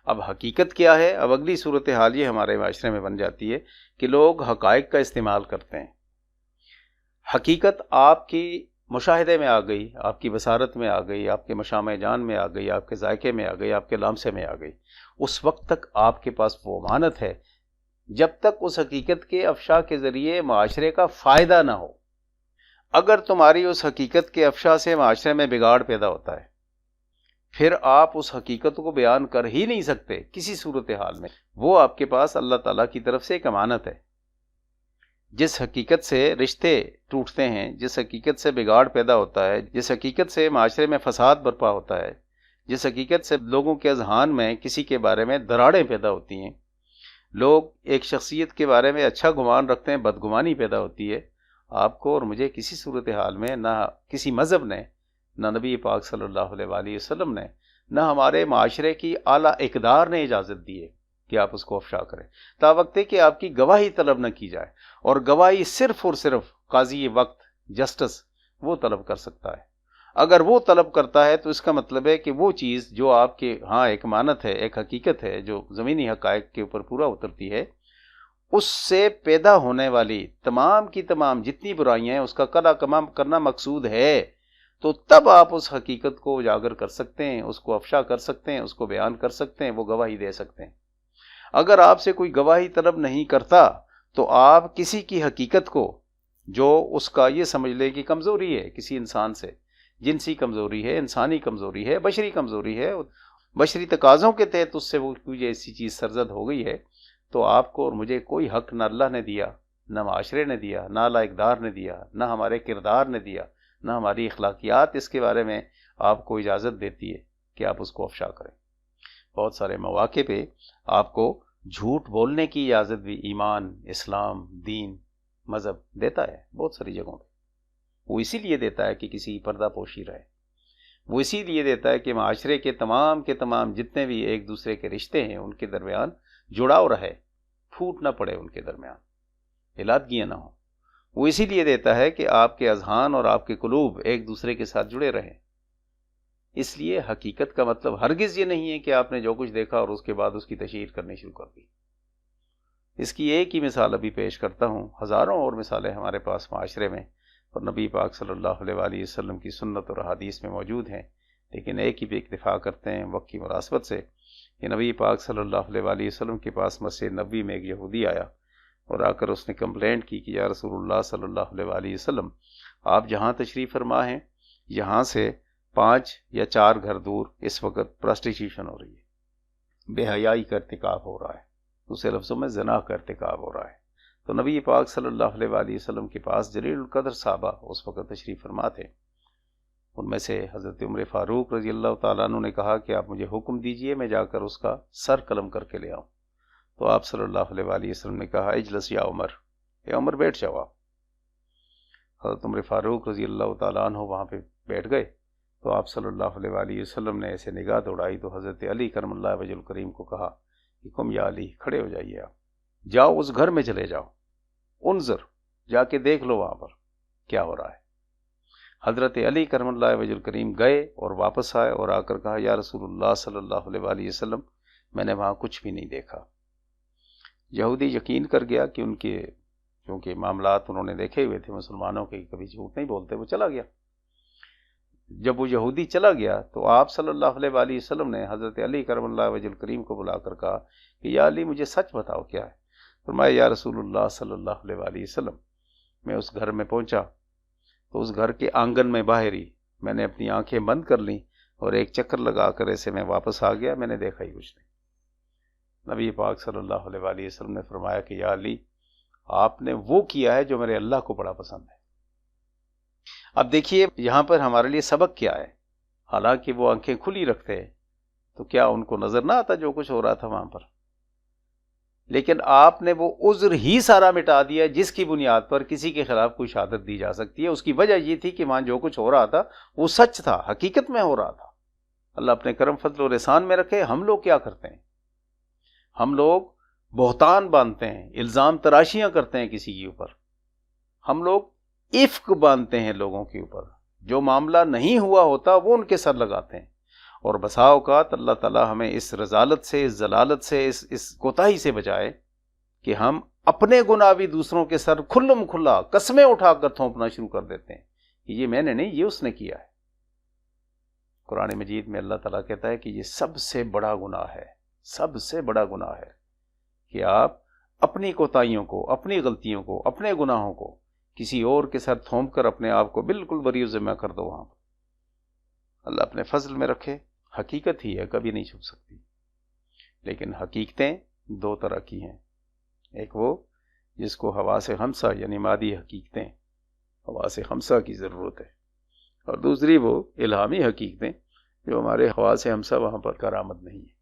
اب حقیقت کیا ہے؟ اب اگلی صورتحال یہ ہمارے معاشرے میں بن جاتی ہے کہ لوگ حقائق کا استعمال کرتے ہیں. حقیقت آپ کی مشاہدے میں آ گئی، آپ کی بصارت میں آ گئی، آپ کے مشامع جان میں آ گئی، آپ کے ذائقے میں آ گئی، آپ کے لمسے میں آ گئی. اس وقت تک آپ کے پاس وہ امانت ہے جب تک اس حقیقت کے افشا کے ذریعے معاشرے کا فائدہ نہ ہو. اگر تمہاری اس حقیقت کے افشا سے معاشرے میں بگاڑ پیدا ہوتا ہے، پھر آپ اس حقیقت کو بیان کر ہی نہیں سکتے کسی صورتحال میں. وہ آپ کے پاس اللہ تعالیٰ کی طرف سے ایک امانت ہے. جس حقیقت سے رشتے ٹوٹتے ہیں، جس حقیقت سے بگاڑ پیدا ہوتا ہے، جس حقیقت سے معاشرے میں فساد برپا ہوتا ہے، جس حقیقت سے لوگوں کے اذہان میں کسی کے بارے میں دراڑیں پیدا ہوتی ہیں، لوگ ایک شخصیت کے بارے میں اچھا گمان رکھتے ہیں، بدگمانی پیدا ہوتی ہے، آپ کو اور مجھے کسی صورتحال میں نہ کسی مذہب نے، نہ نبی پاک صلی اللہ علیہ وآلہ وسلم نے، نہ ہمارے معاشرے کی اعلیٰ اقدار نے اجازت دی ہے کہ آپ اس کو افشا کریں، تا وقت کہ آپ کی گواہی طلب نہ کی جائے. اور گواہی صرف اور صرف قاضی وقت، جسٹس، وہ طلب کر سکتا ہے. اگر وہ طلب کرتا ہے تو اس کا مطلب ہے کہ وہ چیز جو آپ کے ہاں ایک امانت ہے، ایک حقیقت ہے جو زمینی حقائق کے اوپر پورا اترتی ہے، اس سے پیدا ہونے والی تمام کی تمام جتنی برائیاں ہیں اس کا کلا کمام کرنا مقصود ہے. تو تب آپ اس حقیقت کو اجاگر کر سکتے ہیں، اس کو افشا کر سکتے ہیں، اس کو بیان کر سکتے ہیں، وہ گواہی دے سکتے ہیں. اگر آپ سے کوئی گواہی طلب نہیں کرتا تو آپ کسی کی حقیقت کو، جو اس کا یہ سمجھ لے کہ کمزوری ہے کسی انسان سے، جنسی کمزوری ہے، انسانی کمزوری ہے، بشری کمزوری ہے، بشری تقاضوں کے تحت اس سے وہ کوئی ایسی چیز سرزد ہو گئی ہے، تو آپ کو اور مجھے کوئی حق نہ اللہ نے دیا، نہ معاشرے نے دیا، نہ اعلیٰ اقدار نے دیا، نہ ہمارے کردار نے دیا، نہ ہماری اخلاقیات اس کے بارے میں آپ کو اجازت دیتی ہے کہ آپ اس کو افشا کریں. بہت سارے مواقع پہ آپ کو جھوٹ بولنے کی اجازت بھی ایمان، اسلام، دین، مذہب دیتا ہے بہت ساری جگہوں پہ. وہ اسی لیے دیتا ہے کہ کسی پردہ پوشی رہے. وہ اسی لیے دیتا ہے کہ معاشرے کے تمام جتنے بھی ایک دوسرے کے رشتے ہیں ان کے درمیان جڑاؤ رہے، پھوٹ نہ پڑے، ان کے درمیان علادگیاں نہ ہوں. وہ اسی لیے دیتا ہے کہ آپ کے اذہان اور آپ کے قلوب ایک دوسرے کے ساتھ جڑے رہیں. اس لیے حقیقت کا مطلب ہرگز یہ نہیں ہے کہ آپ نے جو کچھ دیکھا اور اس کے بعد اس کی تشہیر کرنی شروع کر دی. اس کی ایک ہی مثال ابھی پیش کرتا ہوں، ہزاروں اور مثالیں ہمارے پاس معاشرے میں اور نبی پاک صلی اللہ علیہ وآلہ وسلم کی سنت اور حدیث میں موجود ہیں، لیکن ایک ہی پہ اکتفا کرتے ہیں وقت کی مناسبت سے کہ نبی پاک صلی اللہ علیہ وآلہ وسلم کے پاس مسجد نبوی میں ایک یہودی آیا اور آ کر اس نے کمپلینٹ کی کہ یا رسول اللہ صلی اللہ علیہ وآلہ وسلم، آپ جہاں تشریف فرما ہیں یہاں سے 5 یا 4 گھر دور اس وقت پراسٹیٹیوشن ہو رہی ہے، بے حیائی کا ارتکاب ہو رہا ہے، دوسرے لفظوں میں زنا کا ارتکاب ہو رہا ہے. تو نبی پاک صلی اللہ علیہ وآلہ وسلم کے پاس جلیل القدر صحابہ اس وقت تشریف فرما تھے. ان میں سے حضرت عمر فاروق رضی اللہ تعالیٰ عنہ نے کہا کہ آپ مجھے حکم دیجئے میں جا کر اس کا سر قلم کر کے لے آؤں. تو آپ صلی اللہ علیہ وآلہ وسلم نے کہا اجلس یا عمر، اے عمر بیٹھ جاؤ آپ. حضرت عمر فاروق رضی اللہ تعالیٰ عنہ وہاں پہ بیٹھ گئے تو آپ صلی اللہ علیہ وآلہ وسلم نے ایسے نگاہ دوڑائی تو حضرت علی کرم اللہ وجہ الکریم کو کہا کہ قم یا علی، کھڑے ہو جائیے، آپ جاؤ اس گھر میں چلے جاؤ، انظر، جا کے دیکھ لو وہاں پر کیا ہو رہا ہے. حضرت علی کرم اللہ وجہ الکریم گئے اور واپس آئے اور آ کر کہا یا رسول اللہ صلی اللہ علیہ وآلہ وسلم، میں نے وہاں کچھ بھی نہیں دیکھا. یہودی یقین کر گیا کہ ان کے کیونکہ معاملات انہوں نے دیکھے ہوئے تھے مسلمانوں کے، کبھی جھوٹ نہیں بولتے، وہ چلا گیا. جب وہ یہودی چلا گیا تو آپ صلی اللہ علیہ وآلہ وسلم نے حضرت علی کرم اللہ وجہ الکریم کو بلا کر کہا کہ یا علی مجھے سچ بتاؤ کیا ہے. فرمایا یا رسول اللہ صلی اللہ علیہ وآلہ وسلم، میں اس گھر میں پہنچا تو اس گھر کے آنگن میں باہر ہی میں نے اپنی آنکھیں بند کر لیں اور ایک چکر لگا کر ایسے میں واپس آ گیا، میں نے دیکھا ہی کچھ نہیں. نبی پاک صلی اللہ علیہ وآلہ وسلم نے فرمایا کہ یا علی، آپ نے وہ کیا ہے جو میرے اللہ کو بڑا پسند ہے. اب دیکھیے یہاں پر ہمارے لیے سبق کیا ہے. حالانکہ وہ آنکھیں کھلی رکھتے تو کیا ان کو نظر نہ آتا جو کچھ ہو رہا تھا وہاں پر؟ لیکن آپ نے وہ عذر ہی سارا مٹا دیا جس کی بنیاد پر کسی کے خلاف کوئی شہادت دی جا سکتی ہے. اس کی وجہ یہ تھی کہ وہاں جو کچھ ہو رہا تھا وہ سچ تھا، حقیقت میں ہو رہا تھا. اللہ اپنے کرم فضل و احسان میں رکھے. ہم لوگ کیا کرتے ہیں؟ ہم لوگ بہتان باندھتے ہیں، الزام تراشیاں کرتے ہیں کسی کے اوپر. ہم لوگ افک باندھتے ہیں لوگوں کے اوپر، جو معاملہ نہیں ہوا ہوتا وہ ان کے سر لگاتے ہیں. اور بسا اوقات اللہ تعالیٰ ہمیں اس رذالت سے، اس ضلالت سے، اس کوتاہی سے بچائے کہ ہم اپنے گناہ بھی دوسروں کے سر کھلم کھلا قسمیں اٹھا کر تھوپنا شروع کر دیتے ہیں کہ یہ میں نے نہیں، یہ اس نے کیا ہے۔ قرآن مجید میں اللہ تعالیٰ کہتا ہے کہ یہ سب سے بڑا گناہ ہے، سب سے بڑا گناہ ہے کہ آپ اپنی کوتاہیوں کو، اپنی غلطیوں کو، اپنے گناہوں کو کسی اور کے سر تھوپ کر اپنے آپ کو بالکل بری و ذمہ کر دو وہاں پر۔ اللہ اپنے فضل میں رکھے، حقیقت ہی ہے، کبھی نہیں چھپ سکتی، لیکن حقیقتیں دو طرح کی ہیں۔ ایک وہ جس کو حواس خمسہ یعنی مادی حقیقتیں، حواس خمسہ کی ضرورت ہے، اور دوسری وہ الہامی حقیقتیں جو ہمارے حواس خمسہ وہاں پر کارآمد نہیں ہیں۔